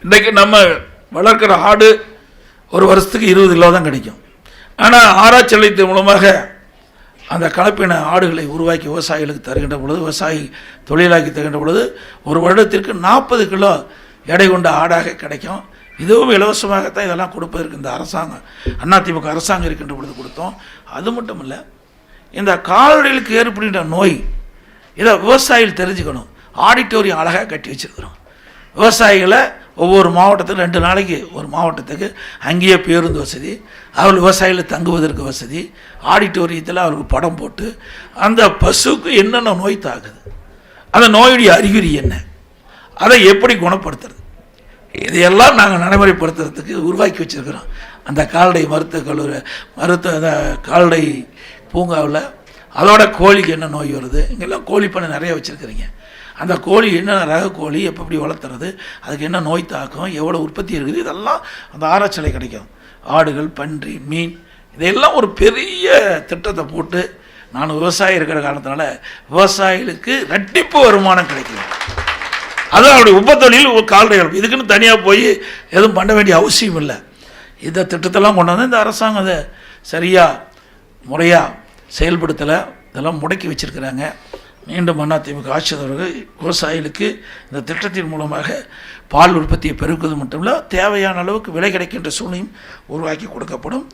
இன்றைக்கு நம்ம வளர்க்குற ஆடு ஒரு வருஷத்துக்கு 20 கிலோ தான் கிடைக்கும். ஆனால் ஆராய்ச்சி நிலையத்தின் மூலமாக அந்த கலப்பின ஆடுகளை உருவாக்கி விவசாயிகளுக்கு தருகின்ற பொழுது, விவசாயி தொழிலாக்கி தருகின்ற பொழுது ஒரு வருடத்திற்கு 40 கிலோ எடை கொண்ட ஆடாக கிடைக்கும். இதுவும் இலவசமாகத்தான் இதெல்லாம் கொடுப்பதற்கு இந்த அரசாங்கம், அதிமுக அரசாங்கம் இருக்கின்ற பொழுது கொடுத்தோம். அது மட்டும் இல்லை, இந்த கால்நடைகளுக்கு ஏற்படுகின்ற நோய் இதை விவசாயிகள் தெரிஞ்சுக்கணும். ஆடிட்டோரியம் அழகாக கட்டி வச்சுருக்கிறோம். விவசாயிகளை ஒவ்வொரு மாவட்டத்துக்கு 2 நாளைக்கு ஒரு மாவட்டத்துக்கு அங்கேயே பேருந்து வசதி, அவர்கள் விவசாயிகள் தங்குவதற்கு வசதி, ஆடிட்டோரியத்தில் அவருக்கு படம் போட்டு அந்த பசுக்கு என்னென்ன நோய் தாக்குது, அந்த நோயுடைய அறிகுறி என்ன, அதை எப்படி குணப்படுத்துறது, இதையெல்லாம் நாங்கள் நடைமுறைப்படுத்துறதுக்கு உருவாக்கி வச்சுருக்கிறோம். அந்த கால்நடை அந்த கால்நடை பூங்காவில் அதோட கோழிக்கு என்ன நோய் வருது, இங்கெல்லாம் கோழி பண்ணை நிறைய வச்சுருக்கிறீங்க. அந்த கோழி என்னென்ன ரக கோழி எப்படி வளர்த்துறது, அதுக்கு என்ன நோய் தாக்கம், எவ்வளோ உற்பத்தி இருக்குது, இதெல்லாம் அந்த ஆராய்ச்சியில் கிடைக்கும். ஆடுகள், பன்றி, மீன், இதையெல்லாம் ஒரு பெரிய திட்டத்தை போட்டு, நான் விவசாயி இருக்கிற காரணத்தினால விவசாயிகளுக்கு ரெட்டிப்பு வருமானம் கிடைக்கும். அது அவருடைய உபத்தொழில் கால்நடைகள். இதுக்குன்னு தனியாக போய் எதுவும் பண்ண வேண்டிய அவசியம் இல்லை. இந்த திட்டத்தெல்லாம் கொண்டு வந்து இந்த அரசாங்கம் அதை சரியாக முறையாக செயல்படுத்தலை, இதெல்லாம் முடக்கி வச்சுருக்கிறாங்க. மீண்டும் அதிமுக ஆட்சியாளர்கள் விவசாயிகளுக்கு இந்த திட்டத்தின் மூலமாக பால் உற்பத்தியை பெருக்குவது மட்டும் இல்லை, தேவையான அளவுக்கு விலை கிடைக்கின்ற சூழ்நிலையும் உருவாக்கி கொடுக்கப்படும்.